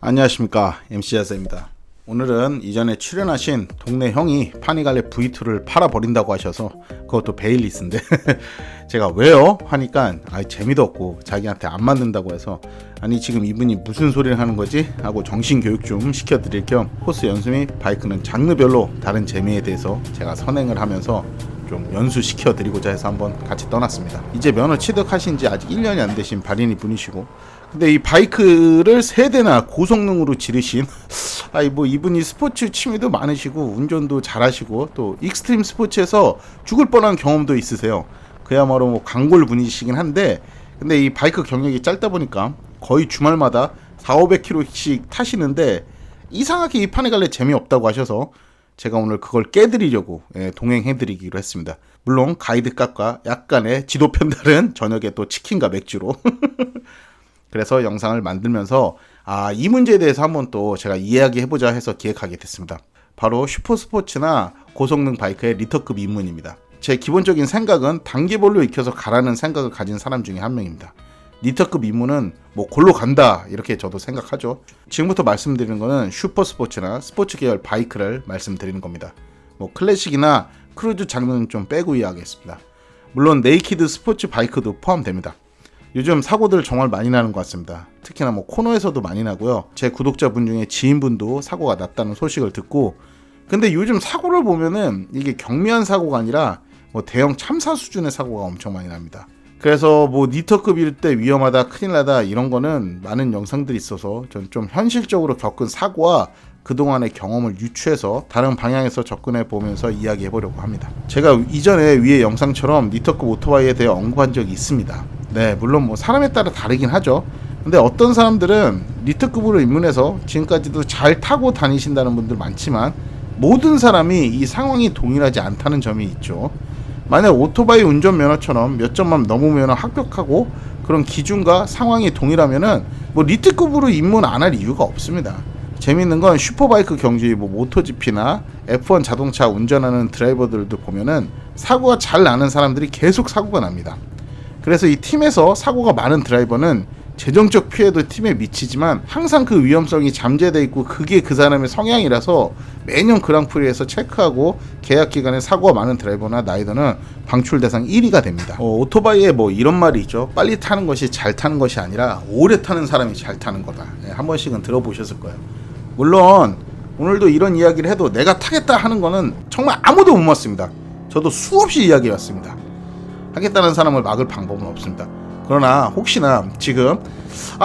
안녕하십니까, MC 야세입니다. 오늘은 이전에 출연하신 동네 형이 파니갈레 V2를 팔아버린다고 하셔서, 그것도 베일리스인데 제가 왜요? 하니까 재미도 없고 자기한테 안 맞는다고 해서, 아니 지금 이분이 무슨 소리를 하는 거지? 하고 정신교육 좀 시켜드릴 겸 코스 연수 및 바이크는 장르별로 다른 재미에 대해서 제가 선행을 하면서 좀 연수시켜드리고자 해서 한번 같이 떠났습니다. 이제 면허 취득하신 지 아직 1년이 안 되신 발인이 분이시고, 근데 이 바이크를 3대나 고성능으로 지르신 이분이 스포츠 취미도 많으시고 운전도 잘하시고 또 익스트림 스포츠에서 죽을 뻔한 경험도 있으세요. 그야말로 강골 분이시긴 한데, 근데 이 바이크 경력이 짧다 보니까 거의 주말마다 400~500km씩 타시는데 이상하게 이 파니갈레 재미없다고 하셔서 제가 오늘 그걸 깨드리려고 동행해드리기로 했습니다. 물론 가이드 값과 약간의 지도 편달은 저녁에 또 치킨과 맥주로 그래서 영상을 만들면서 이 문제에 대해서 한번 또 제가 이야기해보자 해서 기획하게 됐습니다. 바로 슈퍼스포츠나 고성능 바이크의 리터급 입문입니다. 제 기본적인 생각은 단계별로 익혀서 가라는 생각을 가진 사람 중에 한 명입니다. 리터급 입문은 골로 간다 이렇게 저도 생각하죠. 지금부터 말씀드리는 거는 슈퍼스포츠나 스포츠 계열 바이크를 말씀드리는 겁니다. 클래식이나 크루즈 장르는 좀 빼고 이야기하겠습니다. 물론 네이키드 스포츠 바이크도 포함됩니다. 요즘 사고들 정말 많이 나는 것 같습니다. 특히나 코너에서도 많이 나고요. 제 구독자분 중에 지인분도 사고가 났다는 소식을 듣고, 근데 요즘 사고를 보면은 이게 경미한 사고가 아니라 대형 참사 수준의 사고가 엄청 많이 납니다. 그래서 리터급일 때 위험하다, 큰일 나다 이런 거는 많은 영상들이 있어서 전 좀 현실적으로 겪은 사고와 그동안의 경험을 유추해서 다른 방향에서 접근해 보면서 이야기해 보려고 합니다. 제가 이전에 위의 영상처럼 리터급 오토바이에 대해 언급한 적이 있습니다. 네, 물론 사람에 따라 다르긴 하죠. 근데 어떤 사람들은 리터급으로 입문해서 지금까지도 잘 타고 다니신다는 분들 많지만, 모든 사람이 이 상황이 동일하지 않다는 점이 있죠. 만약 오토바이 운전면허처럼 몇 점만 넘으면 합격하고 그런 기준과 상황이 동일하면은 리터급으로 입문 안 할 이유가 없습니다. 재밌는 건 슈퍼바이크 경주의 모토GP나 F1 자동차 운전하는 드라이버들도 보면은 사고가 잘 나는 사람들이 계속 사고가 납니다. 그래서 이 팀에서 사고가 많은 드라이버는 재정적 피해도 팀에 미치지만 항상 그 위험성이 잠재되어 있고 그게 그 사람의 성향이라서 매년 그랑프리에서 체크하고 계약 기간에 사고가 많은 드라이버나 라이더는 방출 대상 1위가 됩니다. 오토바이에 이런 말이 있죠. 빨리 타는 것이 잘 타는 것이 아니라 오래 타는 사람이 잘 타는 거다. 한 번씩은 들어보셨을 거예요. 물론 오늘도 이런 이야기를 해도 내가 타겠다 하는 거는 정말 아무도 못 맞습니다. 저도 수없이 이야기해왔습니다. 하겠다는 사람을 막을 방법은 없습니다. 그러나 혹시나 지금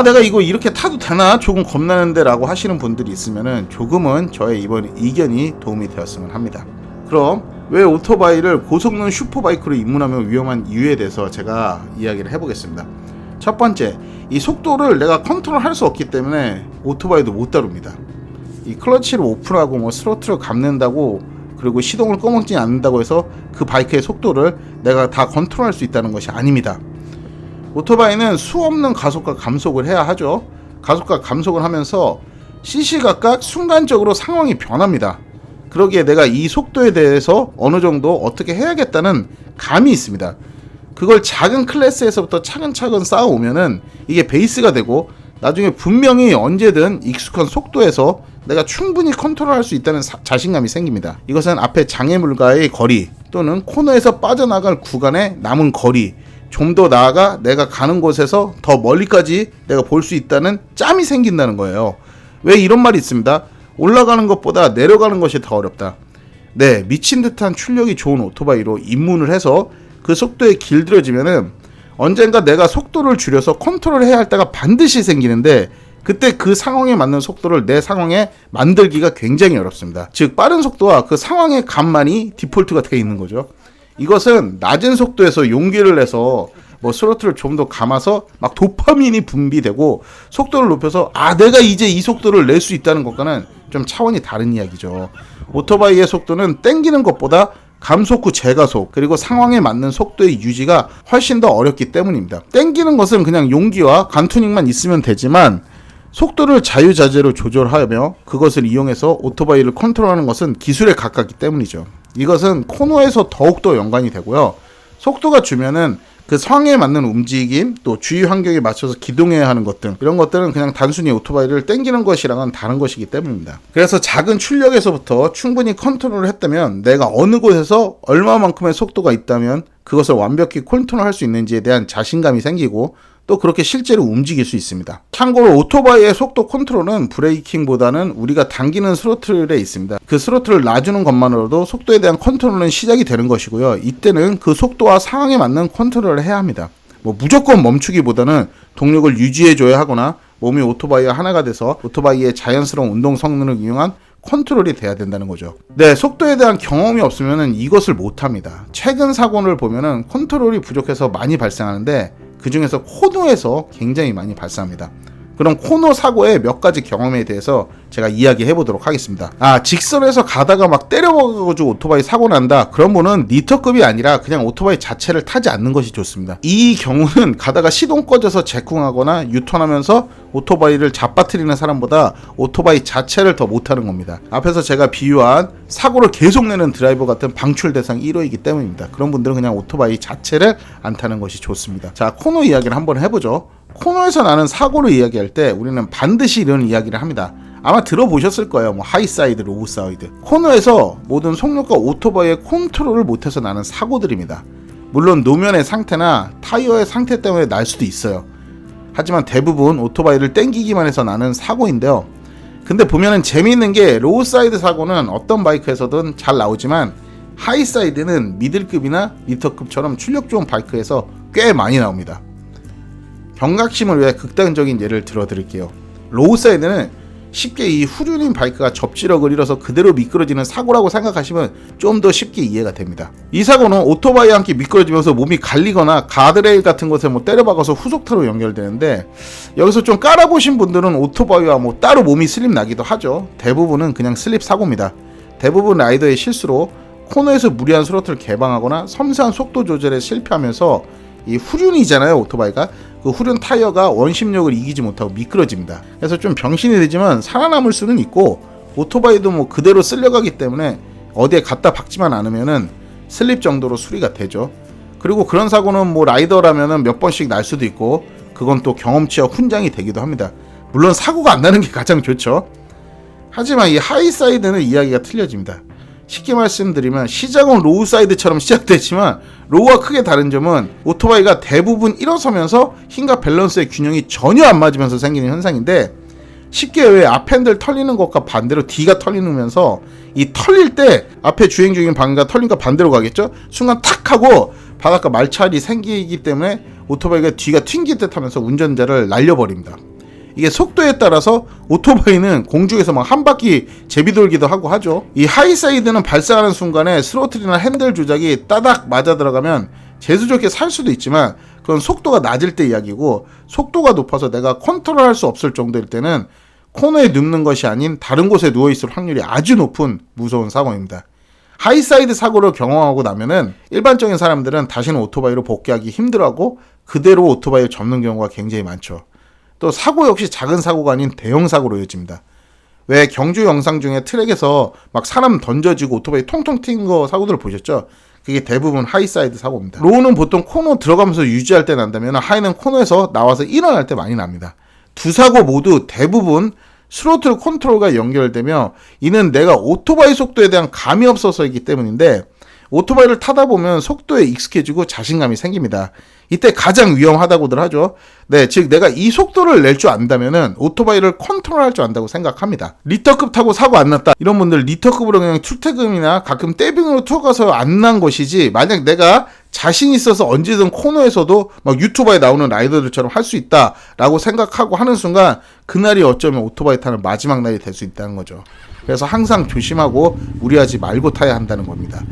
내가 이거 이렇게 타도 되나 조금 겁나는데 라고 하시는 분들이 있으면은 조금은 저의 이번 의견이 도움이 되었으면 합니다. 그럼 왜 오토바이를 고성능 슈퍼바이크로 입문하면 위험한 이유에 대해서 제가 이야기를 해보겠습니다. 첫 번째, 이 속도를 내가 컨트롤할 수 없기 때문에 오토바이도 못 다룹니다. 이 클러치를 오픈하고 스로틀을 감는다고 그리고 시동을 꺼먹지 않는다고 해서 그 바이크의 속도를 내가 다 컨트롤할 수 있다는 것이 아닙니다. 오토바이는 수없는 가속과 감속을 해야 하죠. 가속과 감속을 하면서 cc 각각 순간적으로 상황이 변합니다. 그러기에 내가 이 속도에 대해서 어느 정도 어떻게 해야겠다는 감이 있습니다. 그걸 작은 클래스에서부터 차근차근 쌓아오면은 이게 베이스가 되고 나중에 분명히 언제든 익숙한 속도에서 내가 충분히 컨트롤할 수 있다는 자신감이 생깁니다. 이것은 앞에 장애물과의 거리 또는 코너에서 빠져나갈 구간의 남은 거리, 좀 더 나아가 내가 가는 곳에서 더 멀리까지 내가 볼 수 있다는 짬이 생긴다는 거예요. 왜 이런 말이 있습니다. 올라가는 것보다 내려가는 것이 더 어렵다. 네, 미친 듯한 출력이 좋은 오토바이로 입문을 해서 그 속도에 길들여지면은 언젠가 내가 속도를 줄여서 컨트롤을 해야 할 때가 반드시 생기는데, 그때 그 상황에 맞는 속도를 내 상황에 만들기가 굉장히 어렵습니다. 즉 빠른 속도와 그 상황의 감만이 디폴트가 되어 있는 거죠. 이것은 낮은 속도에서 용기를 내서 스로틀을 좀 더 감아서 도파민이 분비되고 속도를 높여서 내가 이제 이 속도를 낼 수 있다는 것과는 좀 차원이 다른 이야기죠. 오토바이의 속도는 땡기는 것보다 감속 후 재가속 그리고 상황에 맞는 속도의 유지가 훨씬 더 어렵기 때문입니다. 땡기는 것은 그냥 용기와 간투닝만 있으면 되지만 속도를 자유자재로 조절하며 그것을 이용해서 오토바이를 컨트롤하는 것은 기술에 가깝기 때문이죠. 이것은 코너에서 더욱더 연관이 되고요. 속도가 주면은 그 성에 맞는 움직임, 또 주위 환경에 맞춰서 기동해야 하는 것 등 이런 것들은 그냥 단순히 오토바이를 땡기는 것이랑은 다른 것이기 때문입니다. 그래서 작은 출력에서부터 충분히 컨트롤을 했다면 내가 어느 곳에서 얼마만큼의 속도가 있다면 그것을 완벽히 컨트롤할 수 있는지에 대한 자신감이 생기고 또 그렇게 실제로 움직일 수 있습니다. 참고로 오토바이의 속도 컨트롤은 브레이킹보다는 우리가 당기는 스로틀에 있습니다. 그 스로틀을 놔주는 것만으로도 속도에 대한 컨트롤은 시작이 되는 것이고요. 이때는 그 속도와 상황에 맞는 컨트롤을 해야 합니다. 무조건 멈추기보다는 동력을 유지해줘야 하거나 몸이 오토바이와 하나가 돼서 오토바이의 자연스러운 운동 성능을 이용한 컨트롤이 돼야 된다는 거죠. 네, 속도에 대한 경험이 없으면 이것을 못합니다. 최근 사고를 보면 컨트롤이 부족해서 많이 발생하는데 그 중에서 코너에서 굉장히 많이 발생합니다. 그럼 코너 사고의 몇 가지 경험에 대해서 제가 이야기해 보도록 하겠습니다. 직선에서 가다가 막 때려박아가지고 오토바이 사고 난다. 그런 분은 리터급이 아니라 그냥 오토바이 자체를 타지 않는 것이 좋습니다. 이 경우는 가다가 시동 꺼져서 제쿵하거나 유턴하면서 오토바이를 잡아뜨리는 사람보다 오토바이 자체를 더 못하는 겁니다. 앞에서 제가 비유한 사고를 계속 내는 드라이버 같은 방출 대상 1호이기 때문입니다. 그런 분들은 그냥 오토바이 자체를 안 타는 것이 좋습니다. 자, 코너 이야기를 한번 해보죠. 코너에서 나는 사고를 이야기할 때 우리는 반드시 이런 이야기를 합니다. 아마 들어보셨을 거예요. 하이사이드, 로우사이드. 코너에서 모든 속력과 오토바이의 컨트롤을 못해서 나는 사고들입니다. 물론 노면의 상태나 타이어의 상태 때문에 날 수도 있어요. 하지만 대부분 오토바이를 땡기기만 해서 나는 사고인데요. 근데 보면은 재미있는 게 로우사이드 사고는 어떤 바이크에서든 잘 나오지만 하이사이드는 미들급이나 리터급처럼 출력 좋은 바이크에서 꽤 많이 나옵니다. 경각심을 위해 극단적인 예를 들어드릴게요. 로우사이드는 쉽게 이 후륜인 바이크가 접지력을 잃어서 그대로 미끄러지는 사고라고 생각하시면 좀 더 쉽게 이해가 됩니다. 이 사고는 오토바이와 함께 미끄러지면서 몸이 갈리거나 가드레일 같은 곳에 때려박아서 후속타로 연결되는데, 여기서 좀 깔아보신 분들은 오토바이와 따로 몸이 슬립 나기도 하죠. 대부분은 그냥 슬립 사고입니다. 대부분 라이더의 실수로 코너에서 무리한 스로틀을 개방하거나 섬세한 속도 조절에 실패하면서 이 후륜이잖아요, 오토바이가. 그 후륜 타이어가 원심력을 이기지 못하고 미끄러집니다. 그래서 좀 병신이 되지만 살아남을 수는 있고, 오토바이도 그대로 쓸려가기 때문에 어디에 갖다 박지만 않으면은 슬립 정도로 수리가 되죠. 그리고 그런 사고는 라이더라면은 몇 번씩 날 수도 있고, 그건 또 경험치와 훈장이 되기도 합니다. 물론 사고가 안 나는 게 가장 좋죠. 하지만 이 하이사이드는 이야기가 틀려집니다. 쉽게 말씀드리면 시작은 로우사이드처럼 시작되지만 로우와 크게 다른 점은 오토바이가 대부분 일어서면서 힘과 밸런스의 균형이 전혀 안 맞으면서 생기는 현상인데, 쉽게 왜 앞 핸들 털리는 것과 반대로 뒤가 털리면서 이 털릴 때 앞에 주행 중인 방향과 털린과 반대로 가겠죠? 순간 탁 하고 바닷가 말찰이 생기기 때문에 오토바이가 뒤가 튕길 듯 하면서 운전자를 날려버립니다. 이게 속도에 따라서 오토바이는 공중에서 한 바퀴 제비 돌기도 하고 하죠. 이 하이사이드는 발사하는 순간에 스로틀이나 핸들 조작이 따닥 맞아 들어가면 재수 좋게 살 수도 있지만, 그건 속도가 낮을 때 이야기고, 속도가 높아서 내가 컨트롤할 수 없을 정도일 때는 코너에 눕는 것이 아닌 다른 곳에 누워있을 확률이 아주 높은 무서운 사고입니다. 하이사이드 사고를 경험하고 나면은 일반적인 사람들은 다시는 오토바이로 복귀하기 힘들어하고 그대로 오토바이를 접는 경우가 굉장히 많죠. 또 사고 역시 작은 사고가 아닌 대형 사고로 이어집니다. 왜 경주 영상 중에 트랙에서 사람 던져지고 오토바이 통통 튄 거 사고들을 보셨죠? 그게 대부분 하이사이드 사고입니다. 로우는 보통 코너 들어가면서 유지할 때 난다면, 하이는 코너에서 나와서 일어날 때 많이 납니다. 두 사고 모두 대부분 스로틀 컨트롤과 연결되며, 이는 내가 오토바이 속도에 대한 감이 없어서이기 때문인데, 오토바이를 타다 보면 속도에 익숙해지고 자신감이 생깁니다. 이때 가장 위험하다고들 하죠. 네, 즉 내가 이 속도를 낼 줄 안다면은 오토바이를 컨트롤할 줄 안다고 생각합니다. 리터급 타고 사고 안 났다, 이런 분들 리터급으로 그냥 출퇴근이나 가끔 떼빙으로 투어 가서 안 난 것이지, 만약 내가 자신 있어서 언제든 코너에서도 유튜버에 나오는 라이더들처럼 할 수 있다라고 생각하고 하는 순간, 그날이 어쩌면 오토바이 타는 마지막 날이 될 수 있다는 거죠. 그래서 항상 조심하고 무리하지 말고 타야 한다는 겁니다.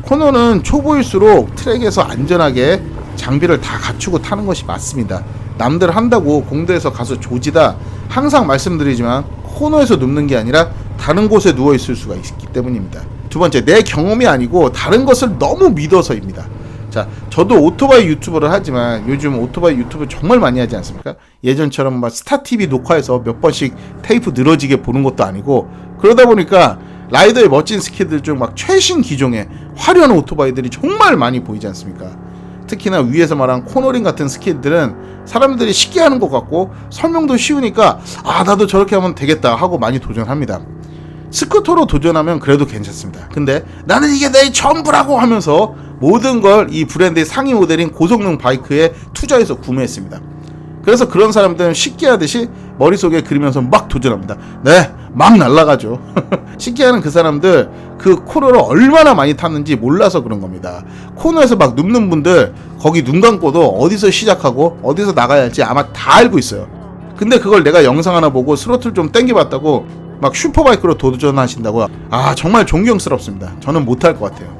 코너는 초보일수록 트랙에서 안전하게 장비를 다 갖추고 타는 것이 맞습니다. 남들 한다고 공도에서 가서 조지다, 항상 말씀드리지만 코너에서 눕는 게 아니라 다른 곳에 누워있을 수가 있기 때문입니다. 두 번째, 내 경험이 아니고 다른 것을 너무 믿어서입니다. 자, 저도 오토바이 유튜버를 하지만 요즘 오토바이 유튜브 정말 많이 하지 않습니까? 예전처럼 스타TV 녹화해서 몇 번씩 테이프 늘어지게 보는 것도 아니고, 그러다 보니까 라이더의 멋진 스킬들 중 최신 기종의 화려한 오토바이들이 정말 많이 보이지 않습니까? 특히나 위에서 말한 코너링 같은 스킬들은 사람들이 쉽게 하는 것 같고 설명도 쉬우니까 나도 저렇게 하면 되겠다 하고 많이 도전합니다. 스쿠터로 도전하면 그래도 괜찮습니다. 근데 나는 이게 내 전부라고 하면서 모든 걸 이 브랜드의 상위 모델인 고성능 바이크에 투자해서 구매했습니다. 그래서 그런 사람들은 쉽게 하듯이 머릿속에 그리면서 막 도전합니다. 네, 막 날아가죠. 쉽게 하는 그 사람들 그 코너를 얼마나 많이 탔는지 몰라서 그런 겁니다. 코너에서 막 눕는 분들 거기 눈 감고도 어디서 시작하고 어디서 나가야 할지 아마 다 알고 있어요. 근데 그걸 내가 영상 하나 보고 스로틀 좀 땡겨봤다고 막 슈퍼바이크로 도전하신다고요. 정말 존경스럽습니다. 저는 못할 것 같아요.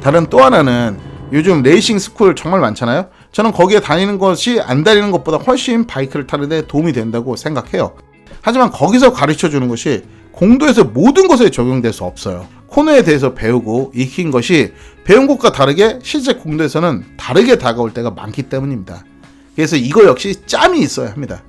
다른 또 하나는 요즘 레이싱 스쿨 정말 많잖아요. 저는 거기에 다니는 것이 안 다니는 것보다 훨씬 바이크를 타는 데 도움이 된다고 생각해요. 하지만 거기서 가르쳐주는 것이 공도에서 모든 것에 적용될 수 없어요. 코너에 대해서 배우고 익힌 것이 배운 것과 다르게 실제 공도에서는 다르게 다가올 때가 많기 때문입니다. 그래서 이거 역시 짬이 있어야 합니다.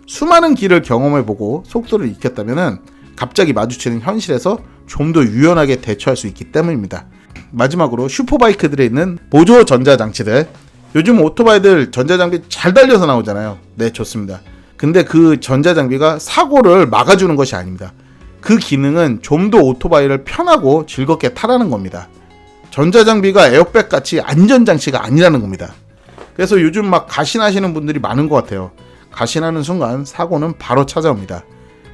수많은 길을 경험해보고 속도를 익혔다면 갑자기 마주치는 현실에서 좀 더 유연하게 대처할 수 있기 때문입니다. 마지막으로 슈퍼바이크들에 있는 보조 전자장치들. 요즘 오토바이들 전자장비 잘 달려서 나오잖아요. 네, 좋습니다. 근데 그 전자장비가 사고를 막아주는 것이 아닙니다. 그 기능은 좀 더 오토바이를 편하고 즐겁게 타라는 겁니다. 전자장비가 에어백 같이 안전장치가 아니라는 겁니다. 그래서 요즘 막 가신하시는 분들이 많은 것 같아요. 가신하는 순간 사고는 바로 찾아옵니다.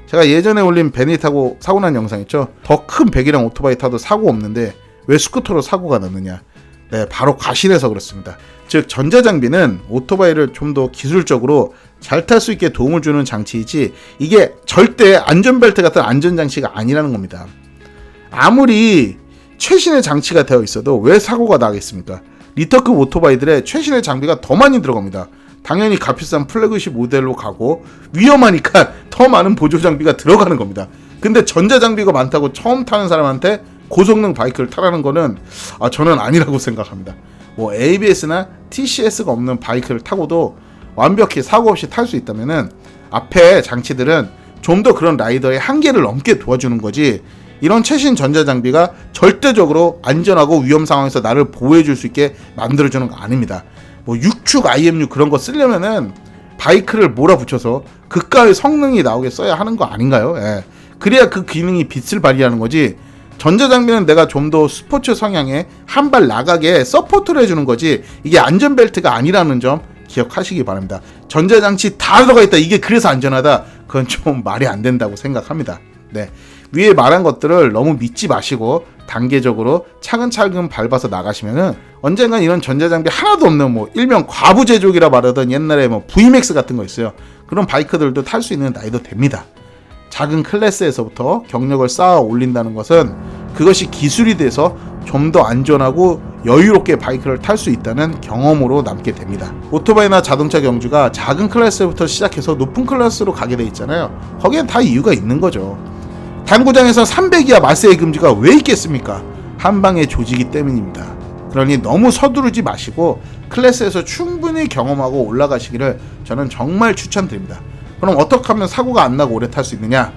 제가 예전에 올린 베니 타고 사고 난 영상 있죠? 더 큰 백이랑 오토바이 타도 사고 없는데 왜 스쿠터로 사고가 났느냐? 네, 바로 가신해서 그렇습니다. 즉 전자장비는 오토바이를 좀 더 기술적으로 잘 탈 수 있게 도움을 주는 장치이지 이게 절대 안전벨트 같은 안전장치가 아니라는 겁니다. 아무리 최신의 장치가 되어 있어도 왜 사고가 나겠습니까? 리터급 오토바이들의 최신의 장비가 더 많이 들어갑니다. 당연히 값비싼 플래그십 모델로 가고 위험하니까 더 많은 보조 장비가 들어가는 겁니다. 근데 전자장비가 많다고 처음 타는 사람한테 고성능 바이크를 타라는 거는 저는 아니라고 생각합니다. 뭐 ABS나 TCS가 없는 바이크를 타고도 완벽히 사고 없이 탈 수 있다면은 앞에 장치들은 좀 더 그런 라이더의 한계를 넘게 도와주는 거지, 이런 최신 전자장비가 절대적으로 안전하고 위험 상황에서 나를 보호해줄 수 있게 만들어주는 거 아닙니다. 뭐 6축 IMU 그런 거 쓰려면은 바이크를 몰아붙여서 그가의 성능이 나오게 써야 하는 거 아닌가요? 예. 그래야 그 기능이 빛을 발휘하는 거지. 전자장비는 내가 좀 더 스포츠 성향에 한 발 나가게 서포트를 해주는 거지, 이게 안전벨트가 아니라는 점 기억하시기 바랍니다. 전자장치 다 들어가 있다, 이게 그래서 안전하다, 그건 좀 말이 안 된다고 생각합니다. 네, 위에 말한 것들을 너무 믿지 마시고 단계적으로 차근차근 밟아서 나가시면은 언젠간 이런 전자장비 하나도 없는 뭐 일명 과부제족이라 말하던 옛날에 뭐 VMAX 같은 거 있어요. 그런 바이크들도 탈 수 있는 나이도 됩니다. 작은 클래스에서부터 경력을 쌓아 올린다는 것은 그것이 기술이 돼서 좀 더 안전하고 여유롭게 바이크를 탈 수 있다는 경험으로 남게 됩니다. 오토바이나 자동차 경주가 작은 클래스부터 시작해서 높은 클래스로 가게 돼 있잖아요. 거기엔 다 이유가 있는 거죠. 당구장에서 300이하 마세이 금지가 왜 있겠습니까? 한방의 조지기 때문입니다. 그러니 너무 서두르지 마시고 클래스에서 충분히 경험하고 올라가시기를 저는 정말 추천드립니다. 그럼 어떻게 하면 사고가 안 나고 오래 탈 수 있느냐?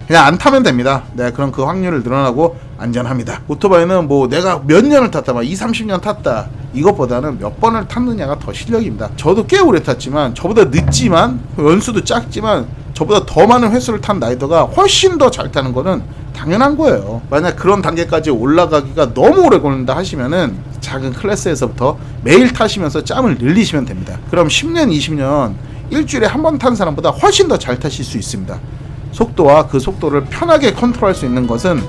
그냥 안 타면 됩니다. 네, 그럼 그 확률을 늘어나고 안전합니다. 오토바이는 뭐 내가 몇 년을 탔다, 막 20-30년 탔다, 이것보다는 몇 번을 탔느냐가 더 실력입니다. 저도 꽤 오래 탔지만, 저보다 늦지만, 연수도 작지만 저보다 더 많은 횟수를 탄 라이더가 훨씬 더 잘 타는 거는 당연한 거예요. 만약 그런 단계까지 올라가기가 너무 오래 걸린다 하시면은 작은 클래스에서부터 매일 타시면서 짬을 늘리시면 됩니다. 그럼 10년, 20년 일주일에 한 번 탄 사람보다 훨씬 더 잘 타실 수 있습니다. 속도와 그 속도를 편하게 컨트롤할 수 있는 것은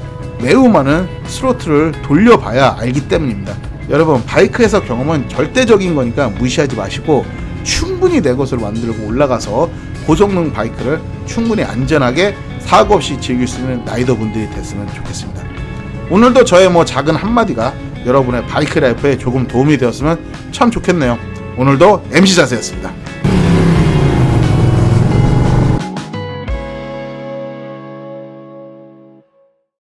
매우 많은 스로틀을 돌려봐야 알기 때문입니다. 여러분, 바이크에서 경험은 절대적인 거니까 무시하지 마시고 충분히 내 것으로 만들고 올라가서 고성능 바이크를 충분히 안전하게 사고 없이 즐길 수 있는 라이더분들이 됐으면 좋겠습니다. 오늘도 저의 뭐 작은 한마디가 여러분의 바이크 라이프에 조금 도움이 되었으면 참 좋겠네요. 오늘도 MC 자세였습니다.